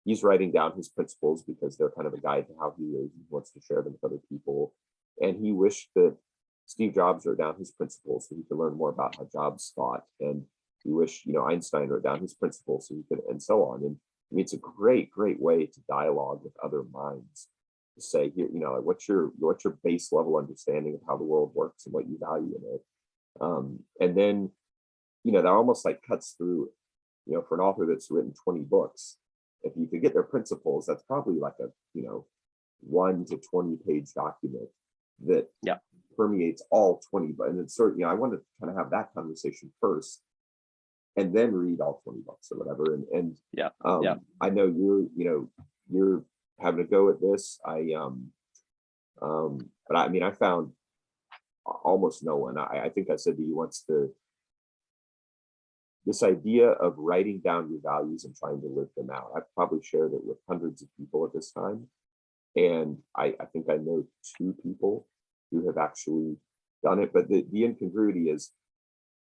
[SPEAKER 3] he's writing down his principles because they're kind of a guide to how he wants to share them with other people. And he wished that Steve Jobs wrote down his principles so he could learn more about how Jobs thought. And he wished, Einstein wrote down his principles so he could, and so on. And I mean, it's a great, great way to dialogue with other minds, to say, here, like, what's your base level understanding of how the world works and what you value in it. And then, that almost like cuts through, for an author that's written 20 books, if you could get their principles, that's probably like a, 1 to 20 page document that permeates all 20. But and it's sort of, I want to kind of have that conversation first, and then read all 20 books or whatever. And I know you're having a go at this. But I mean, I found almost no one. I think I said to you once, this idea of writing down your values and trying to live them out. I've probably shared it with hundreds of people at this time. And I think I know 2 people who have actually done it. But the incongruity is,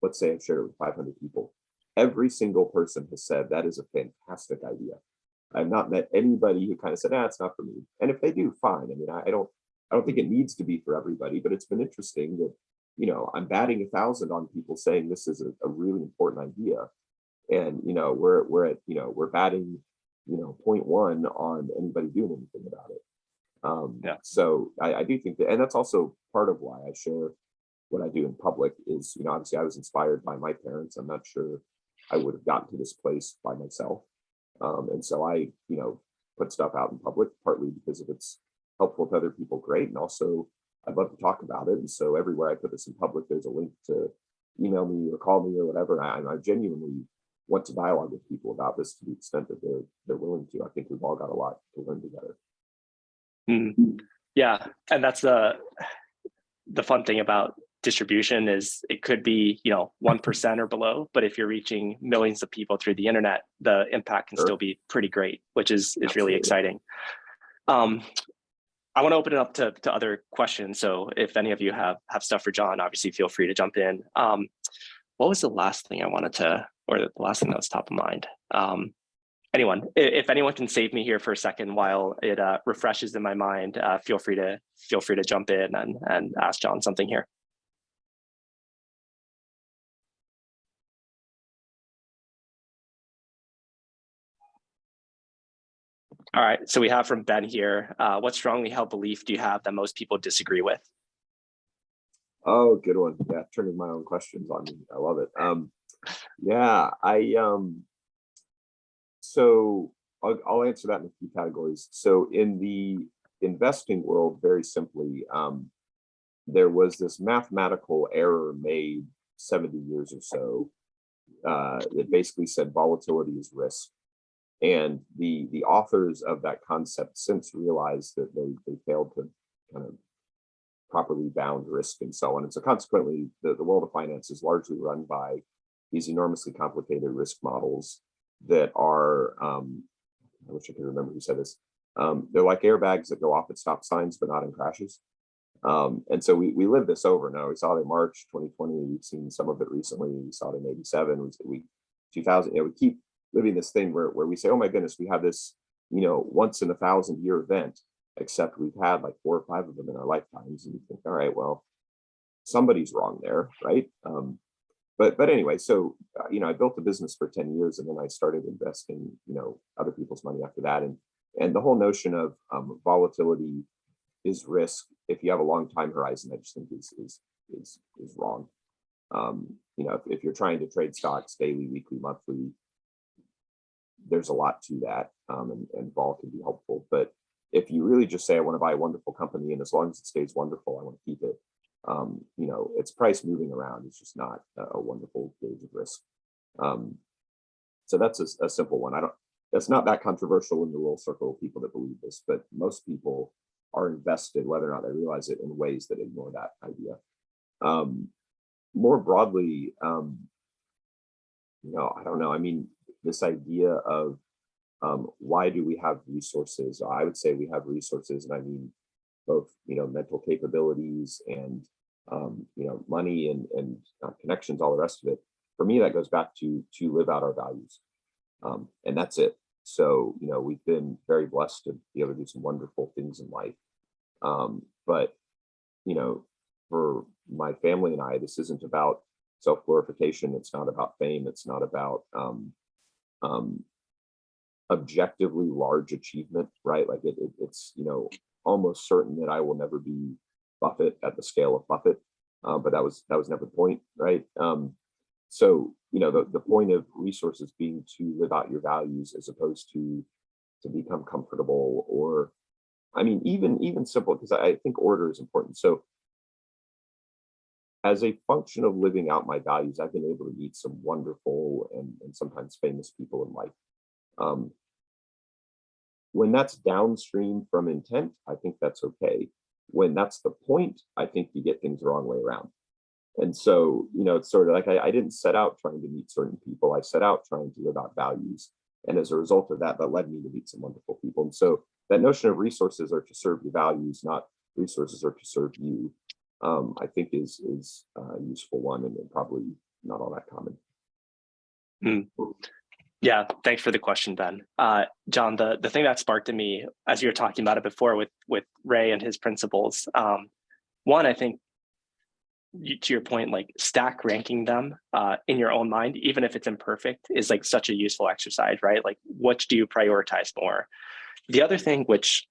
[SPEAKER 3] let's say I've shared it with 500 people. Every single person has said that is a fantastic idea. I've not met anybody who kind of said, it's not for me. And if they do, fine. I mean, I don't think it needs to be for everybody, but it's been interesting that, I'm batting 1,000 on people saying this is a really important idea. And, we're batting, 0.1 on anybody doing anything about it. So I do think that, and that's also part of why I share what I do in public is, obviously I was inspired by my parents. I'm not sure I would have gotten to this place by myself. And so I, put stuff out in public, partly because if it's helpful to other people, great. And also I'd love to talk about it. And so everywhere I put this in public, there's a link to email me or call me or whatever. And I genuinely want to dialogue with people about this to the extent that they're willing to. I think we've all got a lot to learn together.
[SPEAKER 1] Yeah. And that's the fun thing about distribution is it could be, 1% or below, but if you're reaching millions of people through the internet, the impact can still be pretty great, which is really exciting. I want to open it up to other questions. So if any of you have stuff for John, obviously feel free to jump in. What was the last thing I wanted to, or the last thing that was top of mind? Anyone, if anyone can save me here for a second while it refreshes in my mind, feel free to jump in and ask John something here. All right, so we have from Ben here. What strongly held belief do you have that most people disagree with?
[SPEAKER 3] Oh, good one. Yeah, turning my own questions on me. I love it. So I'll answer that in a few categories. So in the investing world, very simply, there was this mathematical error made 70 years or so that basically said volatility is risk. And the authors of that concept since realized that they failed to kind of properly bound risk and so on. And so consequently, the world of finance is largely run by these enormously complicated risk models that are, I wish I could remember who said this, they're like airbags that go off at stop signs, but not in crashes. And so we lived this over. Now we saw it in March 2020. We've seen some of it recently. We saw it in 87. We 2000. We keep living this thing where we say, oh my goodness, we have this, once in a 1,000-year event, except we've had like 4 or 5 of them in our lifetimes. And you think, all right, well, somebody's wrong there, right? But anyway, so, I built a business for 10 years and then I started investing, other people's money after that. And the whole notion of volatility is risk, if you have a long time horizon, I just think is wrong. If you're trying to trade stocks daily, weekly, monthly, there's a lot to that, and vol can be helpful. But if you really just say, I want to buy a wonderful company, and as long as it stays wonderful, I want to keep it, its price moving around is just not a wonderful gauge of risk. So that's a simple one. That's not that controversial in the little circle of people that believe this, but most people are invested, whether or not they realize it, in ways that ignore that idea. More broadly, I don't know. I mean, this idea of why do we have resources? I would say we have resources, and I mean both, mental capabilities and money and connections, all the rest of it. For me, that goes back to live out our values, and that's it. So we've been very blessed to be able to do some wonderful things in life, but for my family and I, this isn't about self-glorification. It's not about fame. It's not about objectively large achievement, right? Like it's almost certain that I will never be Buffett at the scale of Buffett, but that was never the point, right? So the point of resources being to live out your values as opposed to become comfortable, or I mean even simple, because I think order is important. So as a function of living out my values, I've been able to meet some wonderful and sometimes famous people in life. When that's downstream from intent, I think that's okay. When that's the point, I think you get things the wrong way around. And so, it's sort of like I didn't set out trying to meet certain people. I set out trying to live out values. And as a result of that, that led me to meet some wonderful people. And so that notion of resources are to serve your values, not resources are to serve you, I think is a useful one, and probably not all that common.
[SPEAKER 1] Yeah, thanks for the question, Ben. John, the thing that sparked in me as you were talking about it before with Ray and his principles, one, I think to your point, like stack ranking them in your own mind, even if it's imperfect, is like such a useful exercise, right? Like, which do you prioritize more? The other thing, which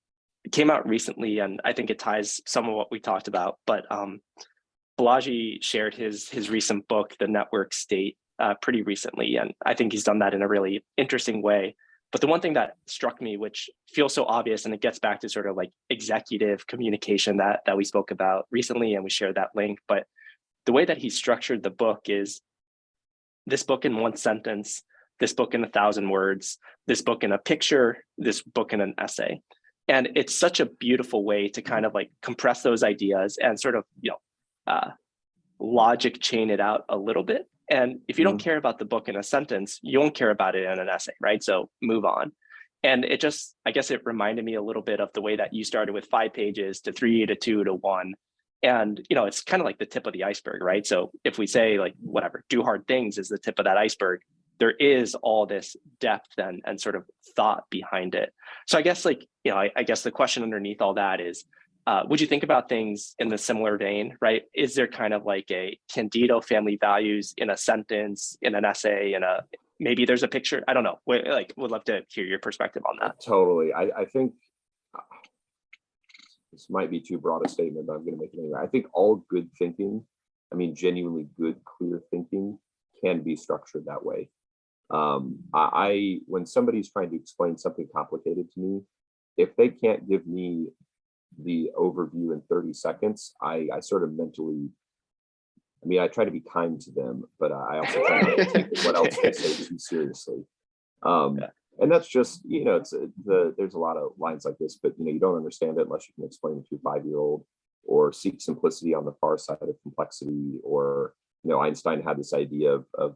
[SPEAKER 1] came out recently, and I think it ties some of what we talked about, but Balaji shared his recent book, The Network State, pretty recently, and I think he's done that in a really interesting way. But the one thing that struck me, which feels so obvious, and it gets back to sort of like executive communication that we spoke about recently, and we shared that link, but the way that he structured the book is this book in one sentence, this book in 1,000 words, this book in a picture, this book in an essay. And it's such a beautiful way to kind of like compress those ideas and sort of, logic chain it out a little bit. And if you don't care about the book in a sentence, you won't care about it in an essay, right? So move on. And it just, I guess it reminded me a little bit of the way that you started with 5 pages to 3 to 2 to 1. And, it's kind of like the tip of the iceberg, right? So if we say like, whatever, do hard things is the tip of that iceberg, there is all this depth and sort of thought behind it. So I guess like, I guess the question underneath all that is, would you think about things in the similar vein, right? Is there kind of like a Candeto family values in a sentence, in an essay, maybe there's a picture? I don't know. Would love to hear your perspective on that.
[SPEAKER 3] Totally. I think this might be too broad a statement, but I'm going to make it anyway. I think all good thinking, I mean, genuinely good, clear thinking can be structured that way. When somebody's trying to explain something complicated to me, if they can't give me the overview in 30 seconds, I sort of mentally, I mean, I try to be kind to them, but I also try not to take what else they say too seriously. And that's just, there's a lot of lines like this, but you don't understand it unless you can explain it to a 5-year-old, or seek simplicity on the far side of complexity. Or, Einstein had this idea of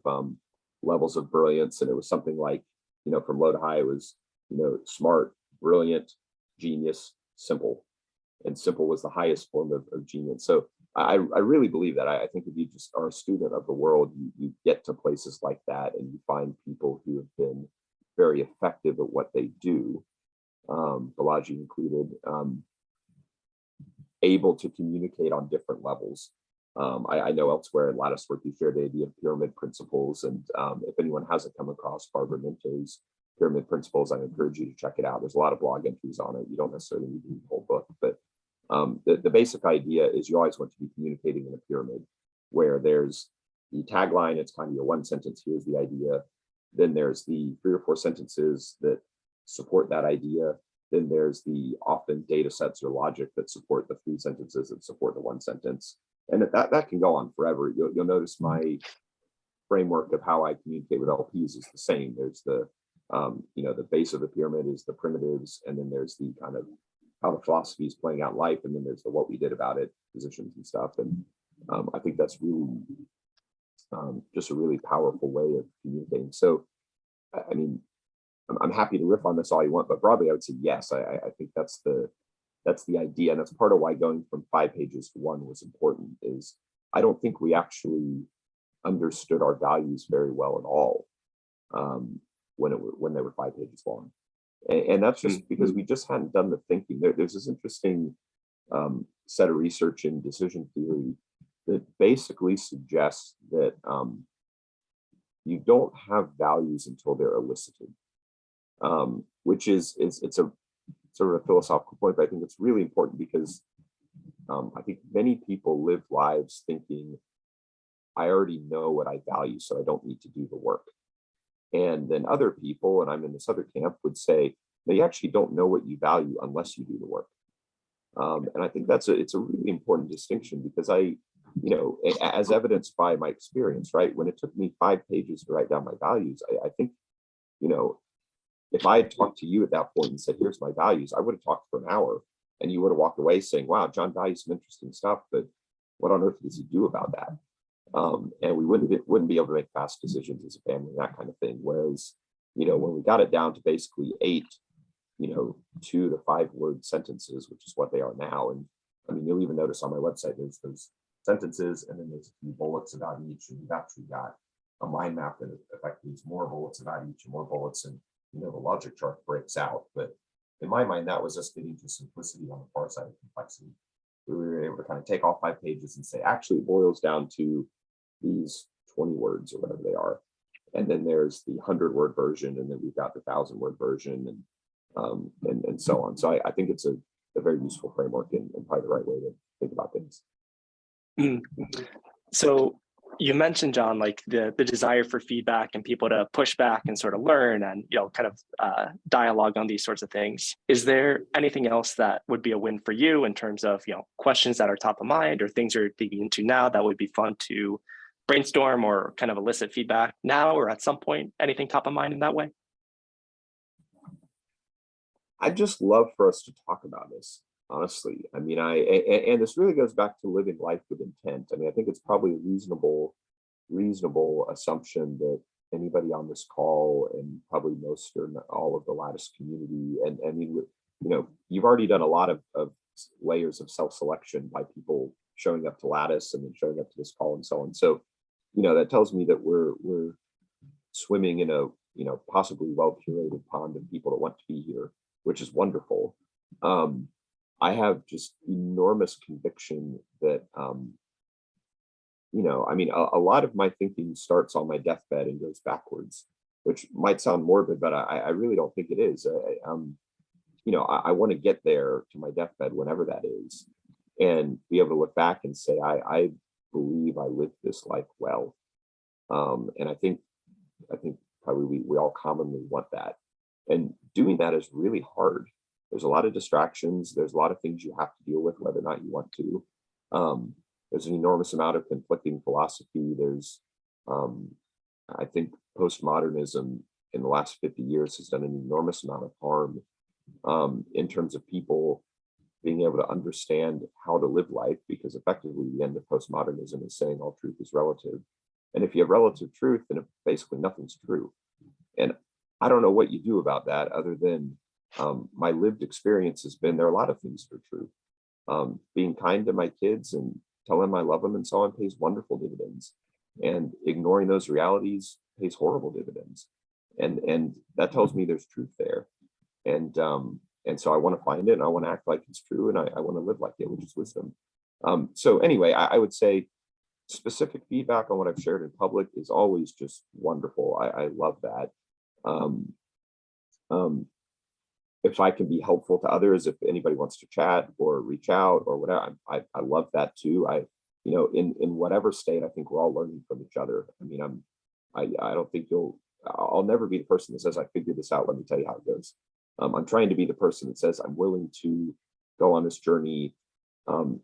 [SPEAKER 3] levels of brilliance, and it was something like, from low to high, it was, smart, brilliant, genius, simple. And simple was the highest form of genius. So I really believe that. I think if you just are a student of the world, you get to places like that, and you find people who have been very effective at what they do, Balaji included, able to communicate on different levels. I know elsewhere in lattice work, you share the idea of pyramid principles. And if anyone hasn't come across Barbara Minto's pyramid principles, I encourage you to check it out. There's a lot of blog entries on it. You don't necessarily need to read the whole book, but the basic idea is you always want to be communicating in a pyramid, where there's the tagline, it's kind of your 1 sentence, here's the idea. Then there's the 3 or 4 sentences that support that idea. Then there's the often data sets or logic that support the 3 sentences that support the 1 sentence. And that can go on forever. You'll notice my framework of how I communicate with LPs is the same. There's the base of the pyramid is the primitives, and then there's the kind of how the philosophy is playing out in life, and then there's the what we did about it positions and stuff. And I think that's really just a really powerful way of communicating. So, I mean, I'm happy to riff on this all you want, but broadly, I would say yes. I think that's the idea, and that's part of why going from 5 pages to 1 was important. Is I don't think we actually understood our values very well at all when they were 5 pages long. And that's just because we just hadn't done the thinking. There's this interesting set of research in decision theory that basically suggests that you don't have values until they're elicited, which is it's a sort of a philosophical point, but I think it's really important because I think many people live lives thinking, I already know what I value, so I don't need to do the work. And then other people, and I'm in this other camp, would say, no, you actually don't know what you value unless you do the work. And I think it's a really important distinction, because as evidenced by my experience, right? When it took me 5 pages to write down my values, I think, if I had talked to you at that point and said, here's my values, I would have talked for an hour, and you would have walked away saying, wow, John values some interesting stuff, but what on earth does he do about that? And we wouldn't be able to make fast decisions as a family, that kind of thing. Whereas, when we got it down to basically 8, 2 to 5 word sentences, which is what they are now. And I mean, you'll even notice on my website, there's those sentences, and then there's a few bullets about each, and we've actually got a mind map that effectively is more bullets about each and more bullets, and the logic chart breaks out. But in my mind, that was us getting to simplicity on the far side of complexity. We were able to kind of take all 5 pages and say, actually, it boils down to these 20 words or whatever they are. And then there's the 100-word version, and then we've got the 1,000-word version, and so on. So I think it's a very useful framework, and probably the right way to think about things.
[SPEAKER 1] So you mentioned, John, like the desire for feedback and people to push back and sort of learn and kind of dialogue on these sorts of things. Is there anything else that would be a win for you in terms of questions that are top of mind or things you're digging into now that would be fun to brainstorm or kind of elicit feedback now or at some point? Anything top of mind in that way?
[SPEAKER 3] I'd just love for us to talk about this, honestly. I mean, and this really goes back to living life with intent. I mean, I think it's probably a reasonable assumption that anybody on this call, and probably most or not all of the Lattice community, and I mean, you know, you've already done a lot of layers of self-selection by people showing up to Lattice and then showing up to this call and so on. So, you know, that tells me that we're swimming in a, you know, possibly well curated pond of people that want to be here, which is wonderful. I have just enormous conviction that, you know, I mean, a lot of my thinking starts on my deathbed and goes backwards, which might sound morbid, but I really don't think it is. You know, I want to get there to my deathbed, whenever that is, and be able to look back and say, I believe I lived this life well. And I think probably we all commonly want that. And doing that is really hard. There's a lot of distractions. There's a lot of things you have to deal with, whether or not you want to. There's an enormous amount of conflicting philosophy. There's, I think postmodernism in the last 50 years has done an enormous amount of harm, in terms of people being able to understand how to live life, because effectively the end of postmodernism is saying all truth is relative. And if you have relative truth, then basically nothing's true. And I don't know what you do about that, other than my lived experience has been there are a lot of things that are true. Being kind to my kids and telling them I love them and so on pays wonderful dividends. And ignoring those realities pays horrible dividends. And that tells me there's truth there. And so I want to find it, and I want to act like it's true, and I want to live like it, which is wisdom. So anyway, I would say specific feedback on what I've shared in public is always just wonderful. I love that. If I can be helpful to others, if anybody wants to chat or reach out or whatever, I love that too. You know, in whatever state, I think we're all learning from each other. I mean, I don't think I'll never be the person that says I figured this out, let me tell you how it goes. I'm trying to be the person that says I'm willing to go on this journey in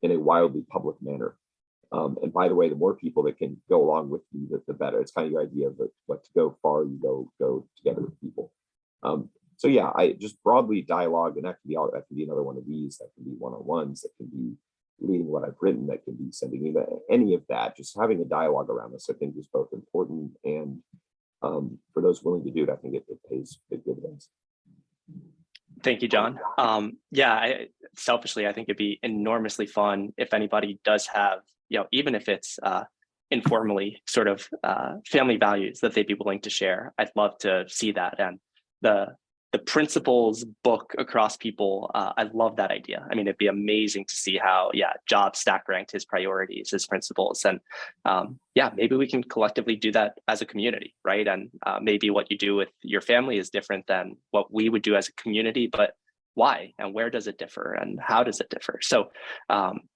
[SPEAKER 3] a wildly public manner. And by the way, the more people that can go along with me, the better. It's kind of your idea of what to go far, you go together with people. So yeah, I just broadly dialogue, and that can be another one of these. That can be one-on-ones. That can be reading what I've written. That can be sending email. Any of that. Just having a dialogue around this, I think, is both important, and for those willing to do it, I think it pays big dividends.
[SPEAKER 1] Thank you, John. Yeah, selfishly, I think it'd be enormously fun if anybody does have, you know, even if it's informally sort of family values that they'd be willing to share. I'd love to see that. And the principles book across people, I love that idea. I mean, it'd be amazing to see how, yeah, Jobs stack ranked his priorities, his principles. And yeah, maybe we can collectively do that as a community, right? And maybe what you do with your family is different than what we would do as a community, but why and where does it differ and how does it differ? So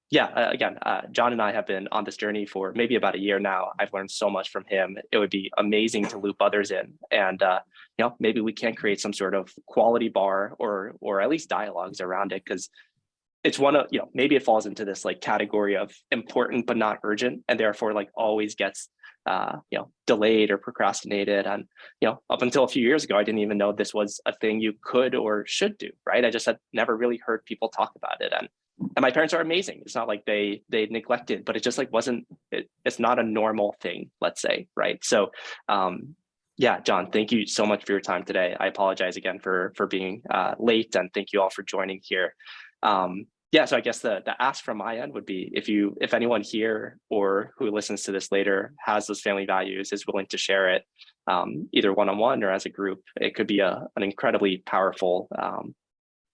[SPEAKER 1] yeah, again, John and I have been on this journey for maybe about a year now. I've learned so much from him. It would be amazing to loop others in, and you know, maybe we can create some sort of quality bar or at least dialogues around it, because it's one of, you know, maybe it falls into this like category of important but not urgent, and therefore like always gets you know, delayed or procrastinated. And you know, up until a few years ago, I didn't even know this was a thing you could or should do, right? I just had never really heard people talk about it. And my parents are amazing. It's not like they neglected, but it just like it's not a normal thing, let's say, right? So yeah, John, thank you so much for your time today. I apologize again for being late, and thank you all for joining here. Yeah, so I guess the ask from my end would be, if anyone here or who listens to this later has those family values, is willing to share it, either one-on-one or as a group, it could be an incredibly powerful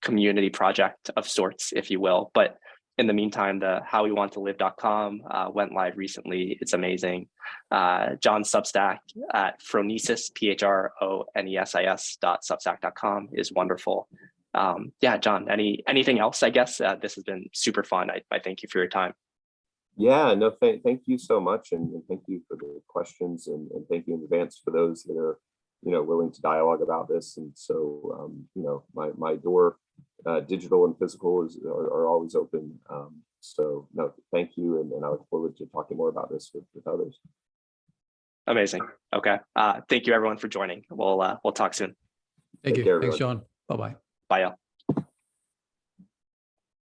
[SPEAKER 1] community project of sorts, if you will. But in the meantime, the howwewantolive.com went live recently. It's amazing. John's Substack at phronesis, phronesis.substack.com is wonderful. Yeah, John, anything else? I guess this has been super fun. I thank you for your time.
[SPEAKER 3] Yeah, no, thank you so much, and thank you for the questions, and thank you in advance for those that are, you know, willing to dialogue about this. And so, you know, my door, digital and physical, are always open. So no, thank you, and I look forward to talking more about this with others.
[SPEAKER 1] Amazing. Okay. Thank you everyone for joining. We'll talk soon.
[SPEAKER 2] Thank
[SPEAKER 3] Take
[SPEAKER 2] you.
[SPEAKER 3] care,
[SPEAKER 2] Thanks,
[SPEAKER 3] everyone.
[SPEAKER 2] John. Bye-bye.
[SPEAKER 1] Bye, y'all.